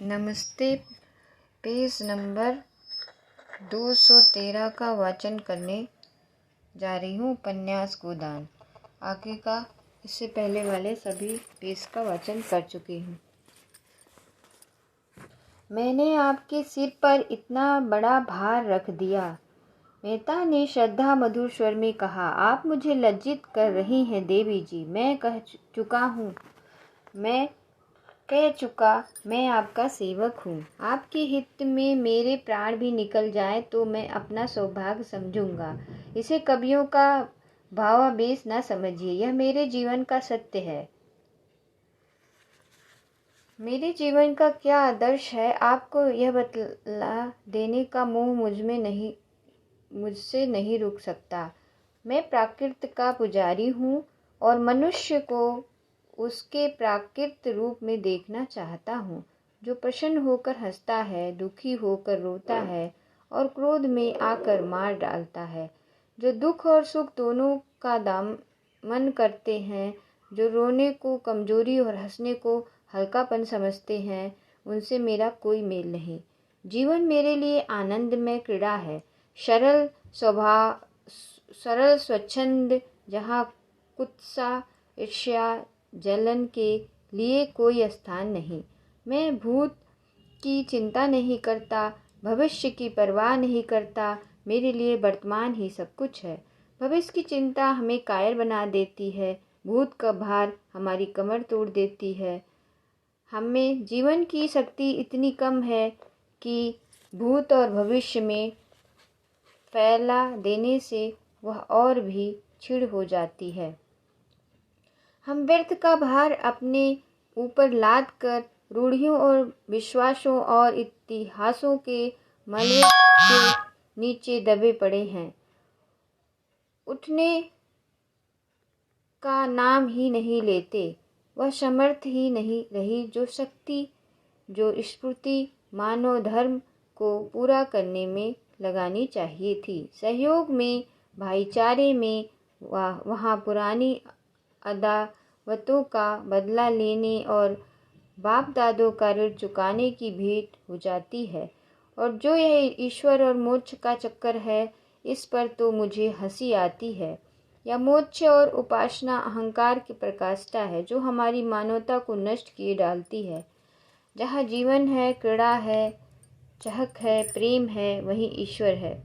नमस्ते। Page number 213 का वाचन करने जा रही हूँ। उपन्यास गोदान। आगे का इससे पहले वाले सभी पेज का वाचन कर चुकी हूँ। मैंने आपके सिर पर इतना बड़ा भार रख दिया, मेहता ने श्रद्धा मधुर स्वर में कहा। आप मुझे लज्जित कर रही हैं देवी जी। मैं कह चुका मैं आपका सेवक हूँ। आपके हित में मेरे प्राण भी निकल जाए तो मैं अपना सौभाग्य समझूंगा। इसे कवियों का भावावेश न समझिए, यह मेरे जीवन का सत्य है। मेरे जीवन का क्या आदर्श है, आपको यह बतला देने का मोह मुझसे नहीं रुक सकता। मैं प्राकृत का पुजारी हूँ और मनुष्य को उसके प्राकृत रूप में देखना चाहता हूँ, जो प्रसन्न होकर हंसता है, दुखी होकर रोता है और क्रोध में आकर मार डालता है, जो दुख और सुख दोनों का दामन करते हैं, जो रोने को कमजोरी और हंसने को हल्कापन समझते हैं, उनसे मेरा कोई मेल नहीं। जीवन मेरे लिए आनंदमय क्रीड़ा है, सरल स्वच्छंद, जहाँ कुत्सा ईर्ष्या जलन के लिए कोई स्थान नहीं। मैं भूत की चिंता नहीं करता, भविष्य की परवाह नहीं करता। मेरे लिए वर्तमान ही सब कुछ है। भविष्य की चिंता हमें कायर बना देती है, भूत का भार हमारी कमर तोड़ देती है। हमें जीवन की शक्ति इतनी कम है कि भूत और भविष्य में फैला देने से वह और भी छिड़ हो जाती है। हम व्यर्थ का भार अपने ऊपर लाद कर रूढ़ियों और विश्वासों और इतिहासों के मलबे के नीचे दबे पड़े हैं। उठने का नाम ही नहीं लेते। वह समर्थ ही नहीं रही जो शक्ति, जो स्फूर्ति मानव धर्म को पूरा करने में लगानी चाहिए थी। सहयोग में, भाईचारे में, वहाँ पुरानी अदावतों का बदला लेने और बाप दादों का ऋण चुकाने की भेंट हो जाती है। और जो यह ईश्वर और मोक्ष का चक्कर है, इस पर तो मुझे हंसी आती है। यह मोक्ष और उपासना अहंकार की प्रकाष्ठा है, जो हमारी मानवता को नष्ट किए डालती है। जहाँ जीवन है, क्रीड़ा है, चहक है, प्रेम है, वहीं ईश्वर है।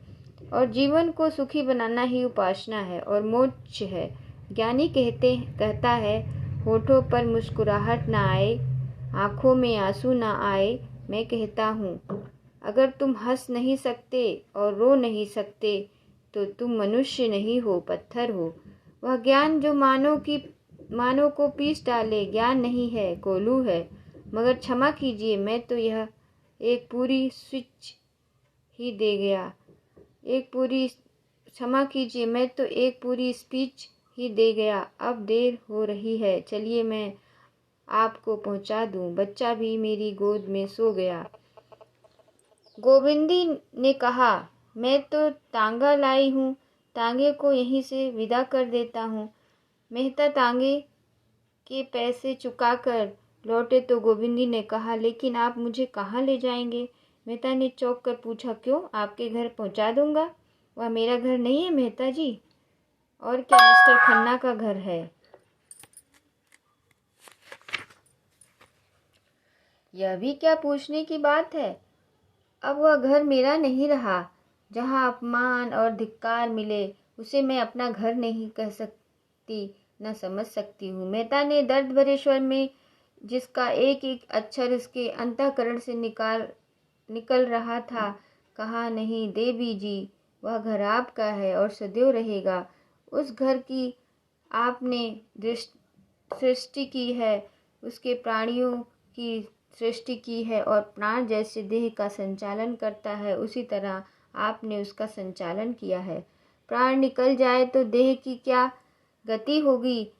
और जीवन को सुखी बनाना ही उपासना है और मोक्ष है। ज्ञानी कहता है, होठों पर मुस्कुराहट न आए, आँखों में आंसू न आए। मैं कहता हूँ, अगर तुम हंस नहीं सकते और रो नहीं सकते तो तुम मनुष्य नहीं हो, पत्थर हो। वह ज्ञान जो मानव को पीस डाले ज्ञान नहीं है, कोलू है। मगर क्षमा कीजिए, मैं तो यह एक पूरी स्पीच ही दे गया। अब देर हो रही है, चलिए मैं आपको पहुंचा दूं। बच्चा भी मेरी गोद में सो गया। गोविंदी ने कहा, मैं तो तांगा लाई हूँ, तांगे को यहीं से विदा कर देता हूँ। मेहता तांगे के पैसे चुकाकर लौटे तो गोविंदी ने कहा, लेकिन आप मुझे कहाँ ले जाएंगे? मेहता ने चौंक कर पूछा, क्यों? आपके घर पहुँचा दूंगा। वह मेरा घर नहीं है मेहता जी, और क्या मिस्टर खन्ना का घर है। यह भी क्या पूछने की बात है। अब वह घर मेरा नहीं रहा। जहाँ अपमान और धिक्कार मिले, उसे मैं अपना घर नहीं कह सकती, न समझ सकती हूँ। मेहता ने दर्द भरे स्वर में, जिसका एक एक अक्षर उसके अंतःकरण से निकल रहा था, कहा, नहीं देवी जी, वह घर आपका है और सदैव रहेगा। उस घर की आपने सृष्टि की है, उसके प्राणियों की सृष्टि की है और प्राण जैसे देह का संचालन करता है, उसी तरह आपने उसका संचालन किया है। प्राण निकल जाए तो देह की क्या गति होगी।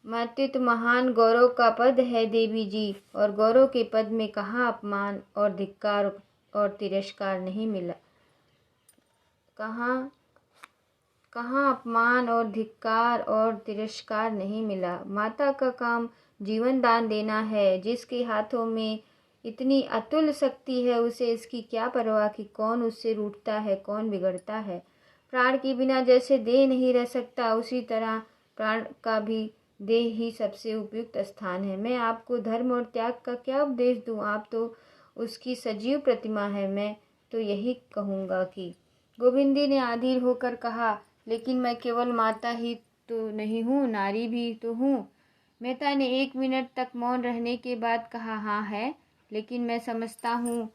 मातृत्व महान गौरव का पद है देवी जी, और गौरव के पद में कहाँ अपमान और धिक्कार और तिरस्कार नहीं मिला। कहाँ अपमान और धिक्कार और तिरस्कार नहीं मिला। माता का काम जीवन दान देना है। जिसके हाथों में इतनी अतुल शक्ति है, उसे इसकी क्या परवाह कि कौन उससे रूठता है, कौन बिगड़ता है। प्राण के बिना जैसे देह नहीं रह सकता, उसी तरह प्राण का भी देह ही सबसे उपयुक्त स्थान है। मैं आपको धर्म और त्याग का क्या उपदेश दूं? आप तो उसकी सजीव प्रतिमा है। मैं तो यही कहूँगा कि गोविंदी ने अधीर होकर कहा, लेकिन मैं केवल माता ही तो नहीं हूँ, नारी भी तो हूँ। मेहता ने 1 मिनट तक मौन रहने के बाद कहा, हाँ है, लेकिन मैं समझता हूँ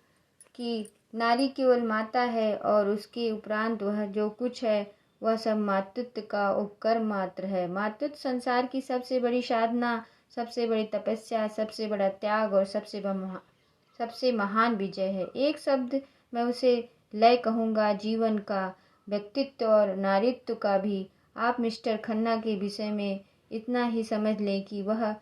कि नारी केवल माता है और उसके उपरांत वह जो कुछ है वह सब मातृत्व का उपकर्म मात्र है। मातृत्व संसार की सबसे बड़ी साधना, सबसे बड़ी तपस्या, सबसे बड़ा त्याग और सबसे महान विजय है। एक शब्द मैं उसे लय कहूँगा, जीवन का, व्यक्तित्व और नारीत्व का भी। आप मिस्टर खन्ना के विषय में इतना ही समझ लें कि वह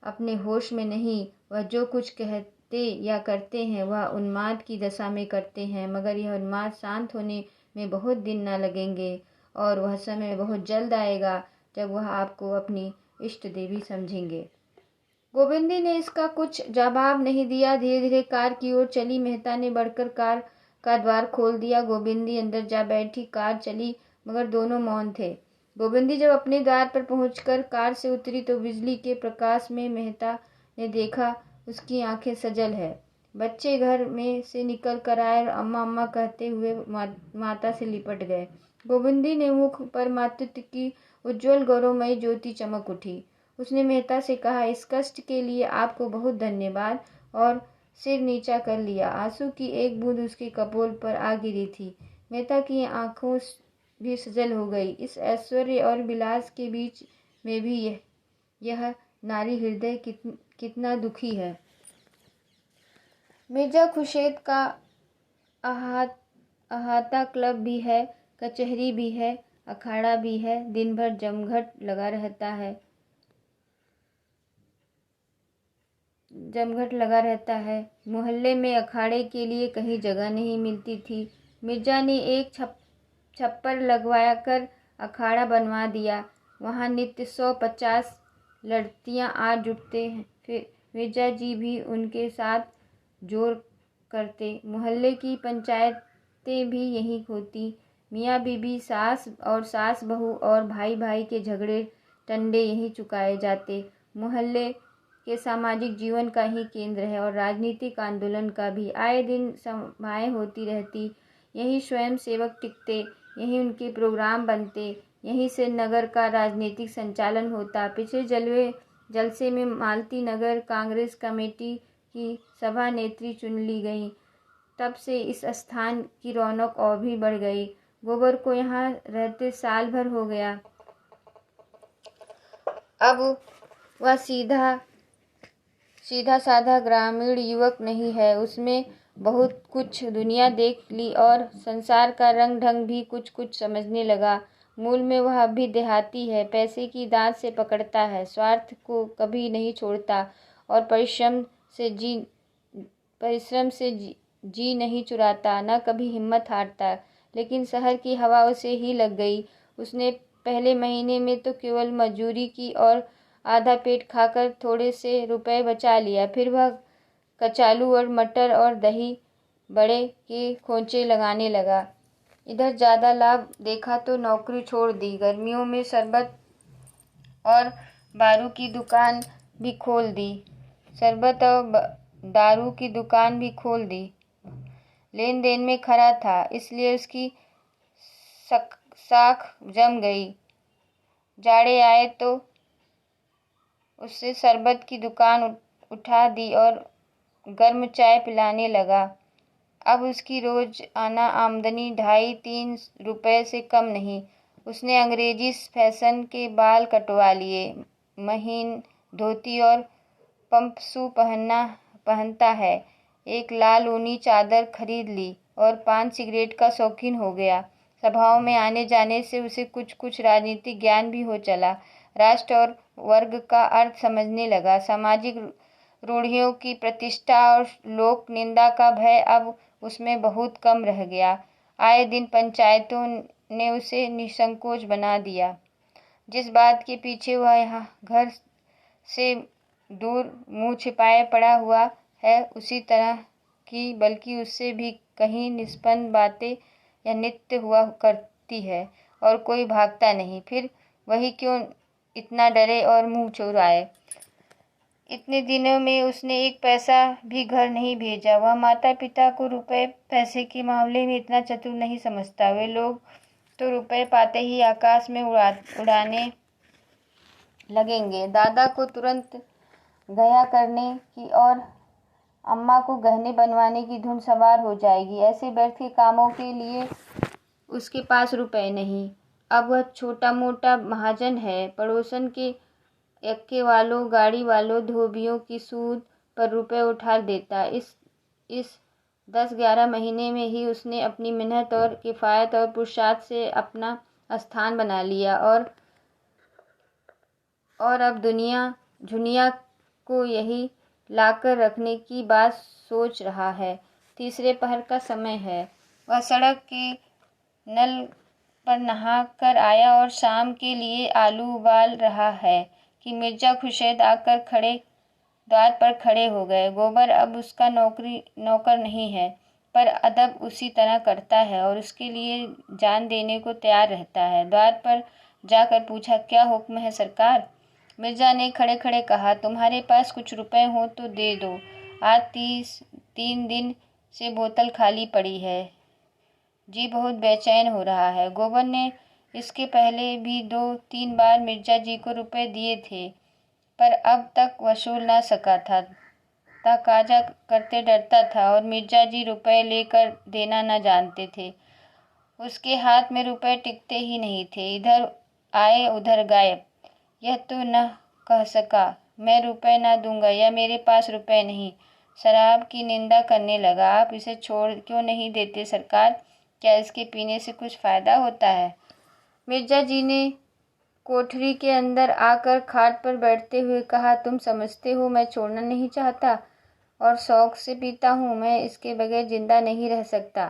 अपने होश में नहीं, वह जो कुछ कहते या करते हैं वह उन्माद की दशा में करते हैं, मगर यह उन्माद शांत होने में बहुत दिन न लगेंगे और वह समय बहुत जल्द आएगा जब वह आपको अपनी इष्ट देवी समझेंगे। गोविंदी ने इसका कुछ जवाब नहीं दिया। धीरे धीरे कार की ओर चली। मेहता ने बढ़कर कार का द्वार खोल दिया। गोविंदी अंदर जा बैठी। कार चली, मगर दोनों मौन थे। गोविंदी जब अपने द्वार पर पहुंचकर कार से उतरी तो बिजली के प्रकाश में मेहता ने देखा उसकी आंखें सजल है। बच्चे घर में से निकल कर आए और अम्मा अम्मा कहते हुए माता से लिपट गए। गोविंदी ने मुख पर मातृत्व की उज्जवल गौरवमयी ज्योति चमक उठी। उसने मेहता से कहा, इस कष्ट के लिए आपको बहुत धन्यवाद, और सिर नीचा कर लिया। आंसू की एक बूंद उसके कपोल पर आ गिरी थी। मेहता की आंखों भी सजल हो गई। इस ऐश्वर्य और विलास के बीच में भी यह नारी हृदय कितना दुखी है। मिर्जा खुर्शीद का अहाता क्लब भी है, कचहरी भी है, अखाड़ा भी है। दिन भर जमघट लगा रहता है। मोहल्ले में अखाड़े के लिए कहीं जगह नहीं मिलती थी। मिर्जा ने एक छप्पर लगवा कर अखाड़ा बनवा दिया। वहाँ नित्य 100-50 लड़कियाँ आ जुटते हैं। फिर मिर्जा जी भी उनके साथ जोर करते। मोहल्ले की पंचायतें भी यहीं होती। मियाँ बीबी, सास और सास बहू और भाई भाई के झगड़े टंडे यहीं चुकाए जाते। मोहल्ले के सामाजिक जीवन का ही केंद्र है और राजनीतिक आंदोलन का भी। आए दिन सभाएं होती रहती। यहीं स्वयं सेवक टिकते, यहीं उनके प्रोग्राम बनते, यहीं से नगर का राजनीतिक संचालन होता। पिछले जलसे में मालती नगर कांग्रेस कमेटी की सभा नेत्री चुन ली गई। तब से इस स्थान की रौनक और भी बढ़ गई। गोबर को यहाँ रहते साल भर हो गया। अब वह सीधा साधा ग्रामीण युवक नहीं है। उसमें बहुत कुछ दुनिया देख ली और संसार का रंग ढंग भी कुछ कुछ समझने लगा। मूल में वह अब भी देहाती है। पैसे की दांत से पकड़ता है, स्वार्थ को कभी नहीं छोड़ता और परिश्रम से जी नहीं चुराता, न कभी हिम्मत हारता। लेकिन शहर की हवा उसे ही लग गई। उसने पहले महीने में तो केवल मजदूरी की और आधा पेट खाकर थोड़े से रुपए बचा लिया। फिर वह कचालू और मटर और दही बड़े के खोंचे लगाने लगा। इधर ज़्यादा लाभ देखा तो नौकरी छोड़ दी। गर्मियों में शरबत और दारू की दुकान भी खोल दी। लेन देन में खरा था, इसलिए उसकी साख जम गई। जाड़े आए तो उससे शरबत की दुकान उठा दी और गर्म चाय पिलाने लगा। अब उसकी रोज आना आमदनी 2.5-3 रुपए से कम नहीं। उसने अंग्रेजी फैशन के बाल कटवा लिए, महीन धोती और पंपशू पहनता है। एक लाल ऊनी चादर खरीद ली और पान सिगरेट का शौकीन हो गया। सभाओं में आने जाने से उसे कुछ राजनीतिक ज्ञान भी हो चला। राष्ट्र और वर्ग का अर्थ समझने लगा। सामाजिक रूढ़ियों की प्रतिष्ठा और लोक निंदा का भय अब उसमें बहुत कम रह गया। आए दिन पंचायतों ने उसे निसंकोच बना दिया। जिस बात के पीछे वह यहाँ घर से दूर मुंह छिपाए पड़ा हुआ है, उसी तरह की बल्कि उससे भी कहीं निष्पन्न बातें या नित्य हुआ करती है और कोई भागता नहीं। फिर वही क्यों इतना डरे और मुंह चुराए। इतने दिनों में उसने एक पैसा भी घर नहीं भेजा। वह माता पिता को रुपए पैसे के मामले में इतना चतुर नहीं समझता। वे लोग तो रुपए पाते ही आकाश में उड़ाने लगेंगे। दादा को तुरंत गया करने की और अम्मा को गहने बनवाने की धुन सवार हो जाएगी। ऐसे व्यर्थ के कामों के लिए उसके पास रुपए नहीं। अब वह छोटा मोटा महाजन है। पड़ोसन के एक्के वालों, गाड़ी वालों, धोबियों की सूद पर रुपए उठा देता। इस 10-11 महीने में ही उसने अपनी मेहनत और किफ़ायत और पुरुषार्थ से अपना स्थान बना लिया और अब झुनिया को यही लाकर रखने की बात सोच रहा है। तीसरे पहर का समय है। वह सड़क के नल पर नहा कर आया और शाम के लिए आलू उबाल रहा है कि मिर्जा खुर्शीद आकर द्वार पर खड़े हो गए। गोबर अब उसका नौकर नहीं है, पर अदब उसी तरह करता है और उसके लिए जान देने को तैयार रहता है। द्वार पर जाकर पूछा, क्या हुक्म है सरकार? मिर्जा ने खड़े खड़े कहा, तुम्हारे पास कुछ रुपए हो तो दे दो। आज 3 दिन से बोतल खाली पड़ी है। जी बहुत बेचैन हो रहा है। गोबर ने इसके पहले भी 2-3 बार मिर्जा जी को रुपए दिए थे, पर अब तक वसूल ना सका था। तकाजा करते डरता था और मिर्जा जी रुपए लेकर देना न जानते थे। उसके हाथ में रुपए टिकते ही नहीं थे। इधर आए उधर गायब। यह तो न कह सका मैं रुपए ना दूंगा या मेरे पास रुपए नहीं। शराब की निंदा करने लगा। आप इसे छोड़ क्यों नहीं देते सरकार? क्या इसके पीने से कुछ फ़ायदा होता है? मिर्जा जी ने कोठरी के अंदर आकर खाट पर बैठते हुए कहा, तुम समझते हो मैं छोड़ना नहीं चाहता और शौक से पीता हूँ। मैं इसके बगैर जिंदा नहीं रह सकता।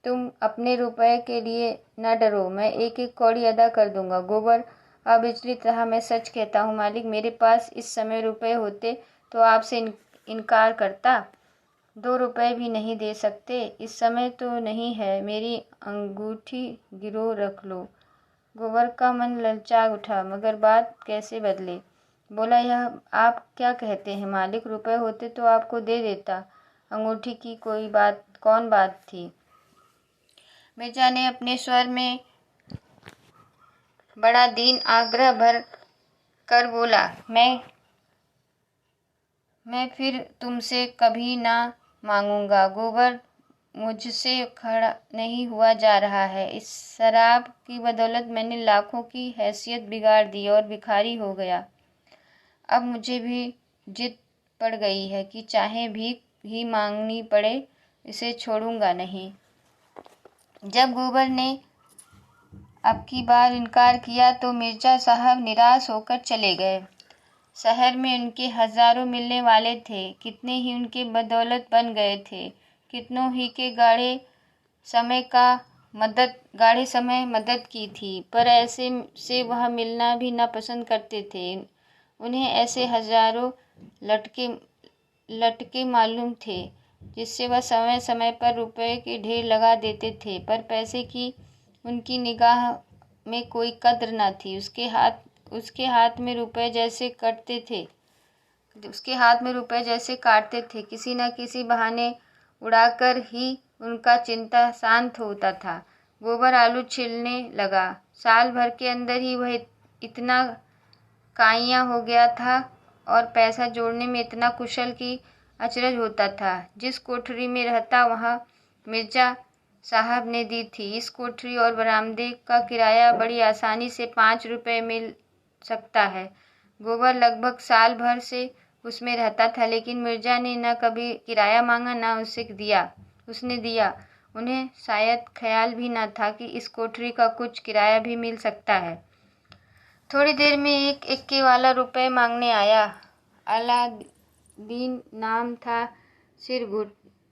तुम अपने रुपए के लिए न डरो, मैं एक एक कौड़ी अदा कर दूंगा। गोबर अविचलित रहा। मैं सच कहता हूँ मालिक, मेरे पास इस समय रुपए होते तो आपसे इनकार करता। 2 रुपए भी नहीं दे सकते? इस समय तो नहीं है। मेरी अंगूठी गिरो रख लो। गोबर का मन ललचा उठा, मगर बात कैसे बदले। बोला, यह आप क्या कहते हैं मालिक? रुपए होते तो आपको दे देता। अंगूठी की कौन बात थी? मिर्जा ने अपने स्वर में बड़ा दीन आग्रह भर कर बोला, मैं फिर तुमसे कभी ना मांगूंगा। गोबर, मुझसे खड़ा नहीं हुआ जा रहा है। इस शराब की बदौलत मैंने लाखों की हैसियत बिगाड़ दी और भिखारी हो गया। अब मुझे भी जिद पड़ गई है कि चाहे भीख ही मांगनी पड़े, इसे छोड़ूंगा नहीं। जब गोबर ने अब की बार इनकार किया तो मिर्जा साहब निराश होकर चले गए। शहर में उनके हजारों मिलने वाले थे। कितने ही उनके बदौलत बन गए थे। कितनों ही के गाढ़े समय मदद की थी, पर ऐसे से वह मिलना भी न पसंद करते थे। उन्हें ऐसे हजारों लटके मालूम थे जिससे वह समय समय पर रुपए के ढेर लगा देते थे, पर पैसे की उनकी निगाह में कोई कद्र न थी। उसके हाथ में रुपए जैसे काटते थे। किसी न किसी बहाने उड़ाकर ही उनका चिंता शांत होता था। गोबर आलू छीलने लगा। साल भर के अंदर ही वह इतना काइयाँ हो गया था और पैसा जोड़ने में इतना कुशल कि अचरज होता था। जिस कोठरी में रहता वहाँ मिर्जा साहब ने दी थी। इस कोठरी और बरामदे का किराया बड़ी आसानी से 5 रुपए मिल सकता है। गोबर लगभग साल भर से उसमें रहता था, लेकिन मिर्जा ने न कभी किराया मांगा न उसने दिया। उन्हें शायद ख्याल भी न था कि इस कोठरी का कुछ किराया भी मिल सकता है। थोड़ी देर में एक एक्के वाला रुपए मांगने आया। अलादीन नाम था। सिर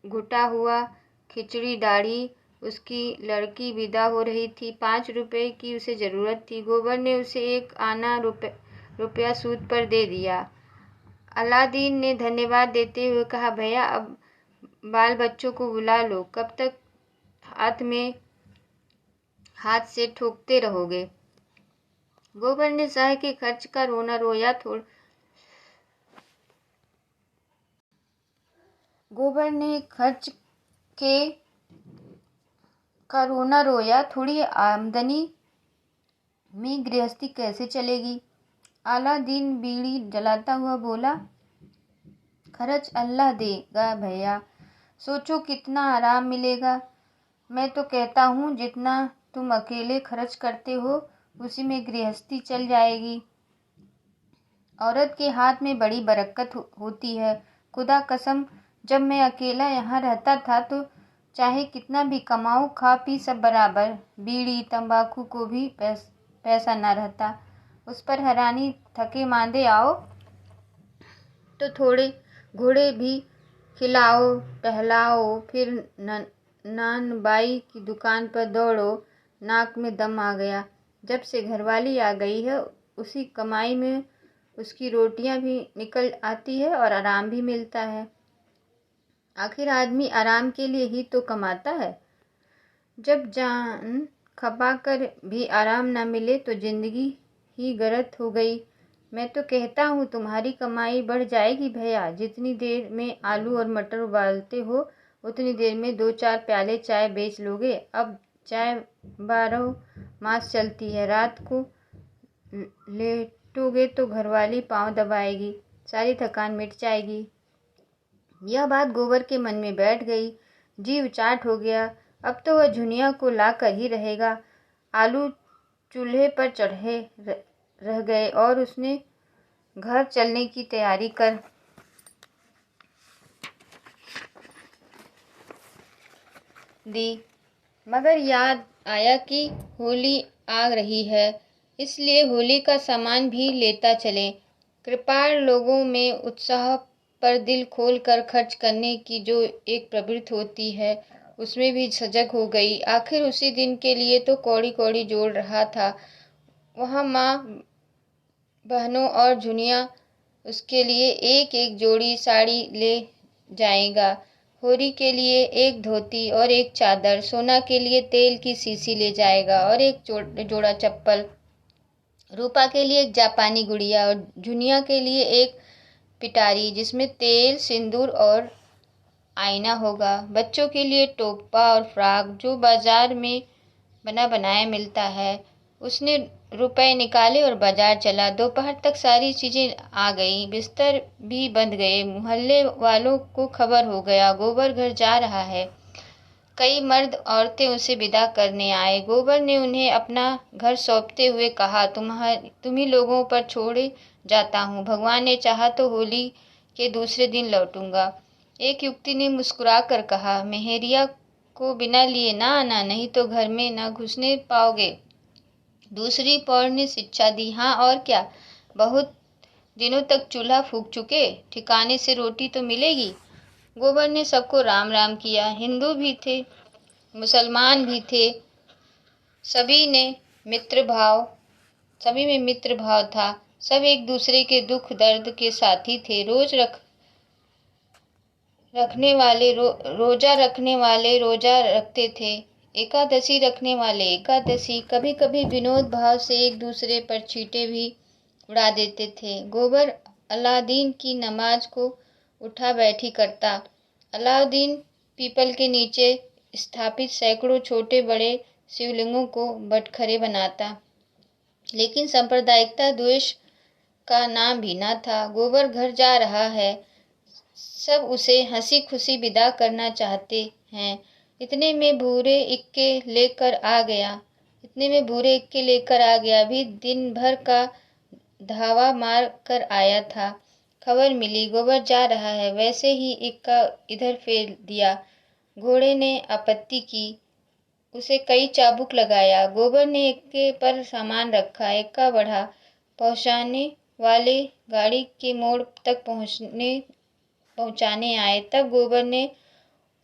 घुटा हुआ, खिचड़ी दाढ़ी। उसकी लड़की विदा हो रही थी। 5 रुपए की उसे ज़रूरत थी। गोबर ने उसे 1 आना रुपया सूद पर दे दिया। अलादीन ने धन्यवाद देते हुए कहा, भैया अब बाल बच्चों को बुला लो, कब तक हाथ से ठोकते रहोगे। गोबर ने शाह के खर्च का रोना रोया थोड़ी आमदनी में गृहस्थी कैसे चलेगी। अलादीन बीड़ी जलाता हुआ बोला, खर्च अल्लाह देगा भैया, सोचो कितना आराम मिलेगा। मैं तो कहता हूँ जितना तुम अकेले खर्च करते हो उसी में गृहस्थी चल जाएगी। औरत के हाथ में बड़ी बरकत होती है। खुदा कसम, जब मैं अकेला यहाँ रहता था तो चाहे कितना भी कमाऊँ, खा पी सब बराबर, बीड़ी तंबाकू को भी पैसा न रहता। उस पर हैरानी, थके मांदे आओ तो थोड़े घोड़े भी खिलाओ टहलाओ, फिर नान बाई की दुकान पर दौड़ो। नाक में दम आ गया। जब से घरवाली आ गई है उसी कमाई में उसकी रोटियां भी निकल आती है और आराम भी मिलता है। आखिर आदमी आराम के लिए ही तो कमाता है। जब जान खपा कर भी आराम न मिले तो जिंदगी ही गरत हो गई। मैं तो कहता हूँ तुम्हारी कमाई बढ़ जाएगी भैया। जितनी देर में आलू और मटर उबालते हो उतनी देर में 2-4 प्याले चाय बेच लोगे। अब चाय 12 मास चलती है। रात को लेटोगे तो घरवाली पाँव दबाएगी, सारी थकान मिट जाएगी। यह बात गोबर के मन में बैठ गई। जी उचाट हो गया। अब तो वह झुनिया को ला कर ही रहेगा। आलू चूल्हे पर चढ़े रह गए और उसने घर चलने की तैयारी कर दी। मगर याद आया कि होली आ रही है, इसलिए होली का सामान भी लेता चले। कृपाण लोगों में उत्साह पर दिल खोल कर खर्च करने की जो एक प्रवृत्ति होती है उसमें भी सजग हो गई। आखिर उसी दिन के लिए तो कौड़ी कौड़ी जोड़ रहा था। वहाँ माँ बहनों और झुनिया उसके लिए एक एक जोड़ी साड़ी ले जाएगा। होरी के लिए एक धोती और एक चादर, सोना के लिए तेल की शीशी ले जाएगा और एक जोड़ा चप्पल, रूपा के लिए एक जापानी गुड़िया और झुनिया के लिए एक पिटारी जिसमें तेल सिंदूर और आईना होगा। बच्चों के लिए टोपा और फ्रॉक जो बाजार में बना बनाया मिलता है। उसने रुपए निकाले और बाजार चला। दोपहर तक सारी चीजें आ गई, बिस्तर भी बंध गए। मोहल्ले वालों को खबर हो गया गोबर घर जा रहा है। कई मर्द औरतें उसे विदा करने आए। गोबर ने उन्हें अपना घर सौंपते हुए कहा, तुम्ही लोगों पर छोड़े जाता हूँ। भगवान ने चाहा तो होली के दूसरे दिन लौटूंगा। एक युवती ने मुस्कुरा कर कहा, मेहरिया को बिना लिए ना आना, नहीं तो घर में ना घुसने पाओगे। दूसरी पौड़ ने शिक्षा दी, हाँ और क्या, बहुत दिनों तक चूल्हा फूंक चुके, ठिकाने से रोटी तो मिलेगी। गोबर ने सबको राम राम किया। हिंदू भी थे, मुसलमान भी थे, सभी में मित्र भाव था। सब एक दूसरे के दुख दर्द के साथी थे। रोजा रखने वाले रोजा रखते थे, एकादशी रखने वाले एकादशी। कभी कभी विनोद भाव से एक दूसरे पर छींटे भी उड़ा देते थे। गोबर अलादीन की नमाज को उठा बैठी करता। अलाउद्दीन पीपल के नीचे स्थापित सैकड़ों छोटे बड़े शिवलिंगों को बटखरे बनाता, लेकिन सांप्रदायिकता द्वेष का नाम भी न था। गोबर घर जा रहा है, सब उसे हंसी खुशी विदा करना चाहते हैं। इतने में भूरे इक्के लेकर आ गया भी दिन भर का धावा मार कर आया था। खबर मिली गोबर जा रहा है, वैसे ही इक्का इधर फेर दिया। घोड़े ने आपत्ति की, उसे कई चाबुक लगाया। गोबर ने इक्के पर सामान रखा, इक्का बढ़ा। पहुंचाने वाले गाड़ी के मोड़ तक पहुंचाने आए। तब गोबर ने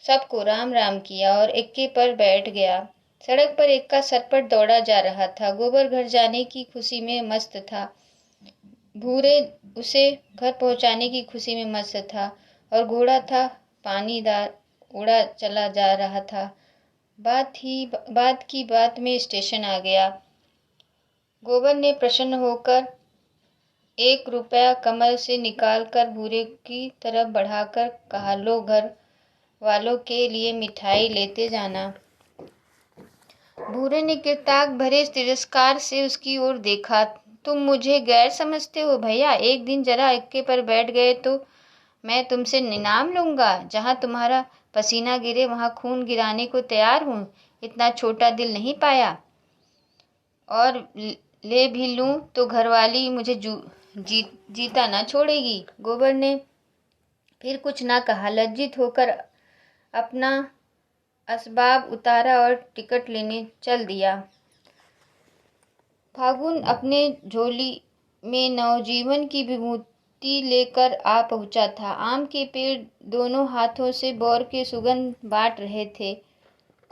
सबको राम राम किया और इक्के पर बैठ गया। सड़क पर इक्का सरपट दौड़ा जा रहा था। गोबर घर जाने की खुशी में मस्त था। भूरे उसे घर पहुंचाने की खुशी में मस्त था और घोड़ा था पानीदार उड़ा चला जा रहा था। बात की बात में स्टेशन आ गया। गोबर ने प्रसन्न होकर 1 रुपया कमर से निकालकर भूरे की तरफ बढ़ाकर कहा, लो, घर वालों के लिए मिठाई लेते जाना। भूरे ने कृतज्ञ भरे तिरस्कार से उसकी ओर देखा। तुम मुझे गैर समझते हो भैया, एक दिन जरा इक्के पर बैठ गए तो मैं तुमसे इनाम लूंगा। जहाँ तुम्हारा पसीना गिरे वहाँ खून गिराने को तैयार हूँ। इतना छोटा दिल नहीं पाया, और ले भी लूं तो घरवाली मुझे जीता ना छोड़ेगी। गोबर ने फिर कुछ ना कहा, लज्जित होकर अपना असबाब उतारा और टिकट लेने चल दिया। फागुन अपने झोली में नवजीवन की विभूति लेकर आ पहुंचा था। आम के पेड़ दोनों हाथों से बौर के सुगंध बांट रहे थे।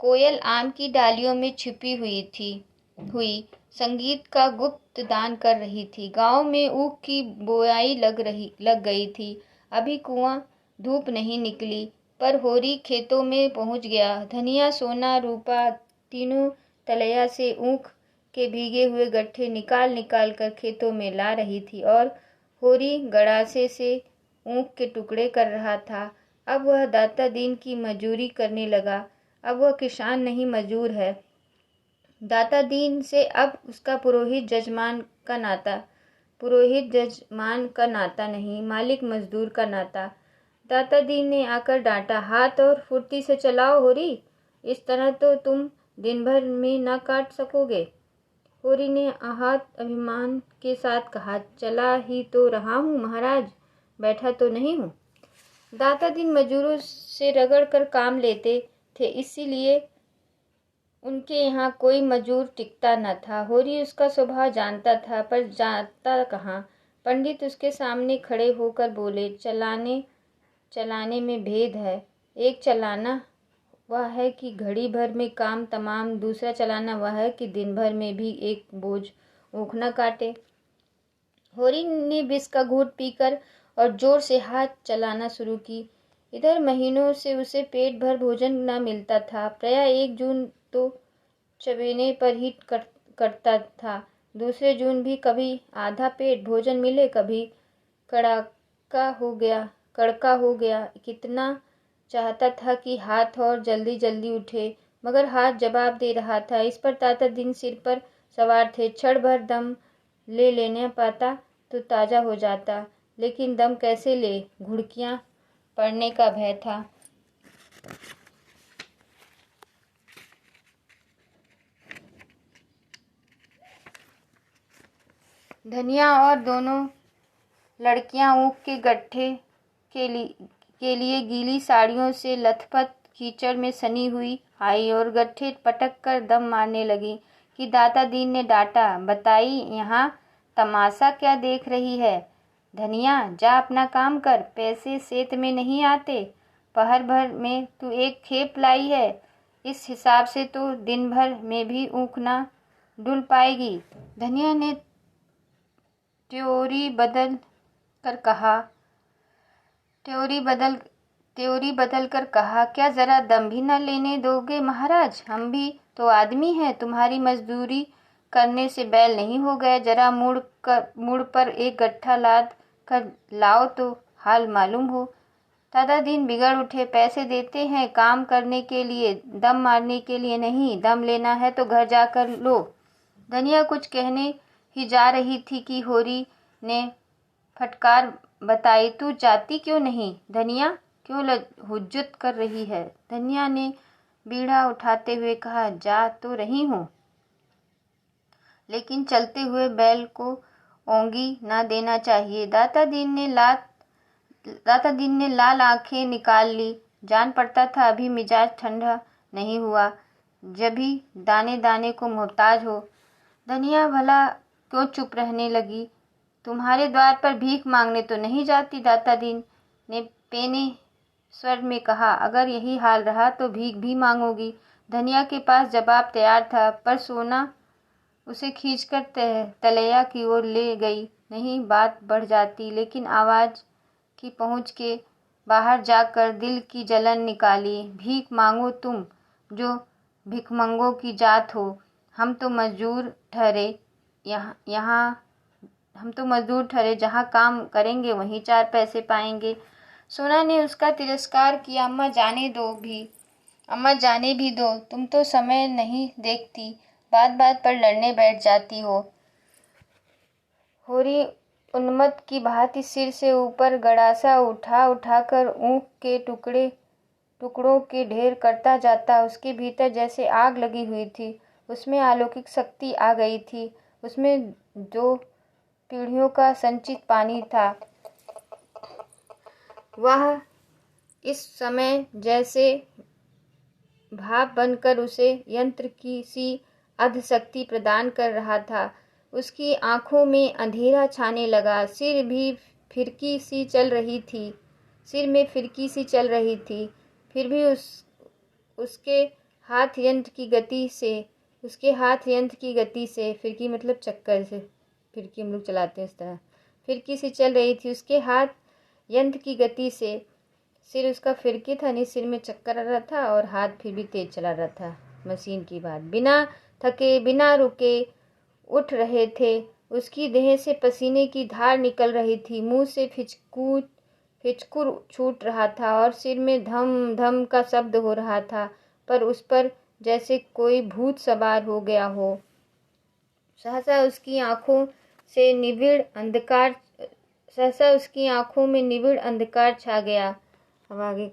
कोयल आम की डालियों में छिपी हुई संगीत का गुप्त दान कर रही थी। गांव में ऊख की बोआई लग गई थी। अभी कुआं धूप नहीं निकली, पर होरी खेतों में पहुंच गया। धनिया, सोना, रूपा तीनों तलैया से ऊख के भीगे हुए गट्ठे निकाल कर खेतों में ला रही थी, और होरी गड़ासे से ऊख के टुकड़े कर रहा था। अब वह दाता दीन की मजूरी करने लगा। अब वह किसान नहीं, मजूर है। दाता दीन से अब उसका पुरोहित जजमान का नाता नहीं, मालिक मजदूर का नाता। दाता दीन ने आकर डांटा, हाथ और फुर्ती से चलाओ होरी, इस तरह तो तुम दिन भर में न काट सकोगे। होरी ने आहत अभिमान के साथ कहा, चला ही तो रहा हूँ महाराज, बैठा तो नहीं हूँ। दाता दीन मजूरों से रगड़ कर काम लेते थे, इसीलिए उनके यहाँ कोई मजूर टिकता न था। होरी उसका स्वभाव जानता था, पर जाता कहाँ। पंडित उसके सामने खड़े होकर बोले, चलाने में भेद है। एक चलाना वह है कि घड़ी भर में काम तमाम, दूसरा चलाना वह है कि दिन भर में भी एक बोझ ऊख न काटे। होरी ने विष का घूंट पीकर और जोर से हाथ चलाना शुरू की। इधर महीनों से उसे पेट भर भोजन न मिलता था। प्रायः 1 जून तो चबेने पर ही कटता था। दूसरे जून भी कभी आधा पेट भोजन मिले, कभी कड़का हो गया। कितना चाहता था कि हाथ और जल्दी उठे, मगर हाथ जवाब दे रहा था। इस पर दाता दीन सिर पर सवार थे। क्षण भर दम ले लेना पाता तो ताज़ा हो जाता, लेकिन दम कैसे ले, घुड़कियां पड़ने का भय था। धनिया और दोनों लड़कियां ऊख के गट्ठे के लिए गीली साड़ियों से लथपथ कीचड़ में सनी हुई आई और गट्ठे पटक कर दम मारने लगी कि दाता दीन ने डांटा, बताई, यहाँ तमाशा क्या देख रही है? धनिया, जा अपना काम कर, पैसे सेत में नहीं आते। पहर भर में तू एक खेप लाई है, इस हिसाब से तो दिन भर में भी ऊख ना डुल पाएगी। धनिया ने त्योरी बदल कर कहा, क्या जरा दम भी न लेने दोगे महाराज? हम भी तो आदमी हैं, तुम्हारी मजदूरी करने से बैल नहीं हो गए। जरा मुड़ पर एक गट्ठा लाद कर लाओ तो हाल मालूम हो। दादा दीन बिगड़ उठे, पैसे देते हैं काम करने के लिए, दम मारने के लिए नहीं। दम लेना है तो घर जाकर लो। धनिया कुछ कहने ही जा रही थी कि होरी ने फटकार बताई, तू जाती क्यों नहीं? धनिया क्यों हुज्जत कर रही है? धनिया ने बीड़ा उठाते हुए कहा, जा तो रही हूँ, लेकिन चलते हुए बैल को ओंगी ना देना चाहिए। दाता दीन ने लाल आंखें निकाल ली। जान पड़ता था अभी मिजाज ठंडा नहीं हुआ, जभी दाने दाने को मोहताज हो। धनिया भला क्यों चुप रहने लगी? तुम्हारे द्वार पर भीख मांगने तो नहीं जाती? दाता दीन ने पेने स्वर में कहा, अगर यही हाल रहा तो भीख भी मांगोगी। धनिया के पास जवाब तैयार था, पर सोना उसे खींचकर तलैया की ओर ले गई। नहीं बात बढ़ जाती, लेकिन आवाज़ की पहुँच के बाहर जाकर दिल की जलन निकाली। भीख मांगो तुम जो भिखमंगों की जात हो, हम तो मजदूर ठहरे जहाँ काम करेंगे वहीं 4 पैसे पाएंगे। सोना ने उसका तिरस्कार किया। अम्मा जाने भी दो, तुम तो समय नहीं देखती, बात बात पर लड़ने बैठ जाती हो। होरी उन्मत्त की भांति सिर से ऊपर गड़ासा उठाकर ऊँट के टुकड़ों के ढेर करता जाता। उसके भीतर जैसे आग लगी हुई थी। उसमें अलौकिक शक्ति आ गई थी। उसमें 2 पीढ़ियों का संचित पानी था। वह इस समय जैसे भाप बनकर उसे यंत्र की सी अधशक्ति प्रदान कर रहा था। उसकी आंखों में अंधेरा छाने लगा। सिर में फिरकी सी चल रही थी। फिर भी उसके हाथ यंत्र की गति से फिरकी मतलब चक्कर से, फिरकी हम लोग चलाते हैं इस तरह, फिरकी सी चल रही थी। उसके हाथ यंत्र की गति से, सिर उसका फिरकी था, नहीं सिर में चक्कर आ रहा था और हाथ फिर भी तेज चला रहा था। मशीन की बात, बिना थके बिना रुके उठ रहे थे। उसकी देह से पसीने की धार निकल रही थी। मुंह से फिचकुर छूट रहा था और सिर में धम धम का शब्द हो रहा था, पर उस पर जैसे कोई भूत सवार हो गया हो। सहसा उसकी आंखों में निविड़ अंधकार छा गया। अब आगे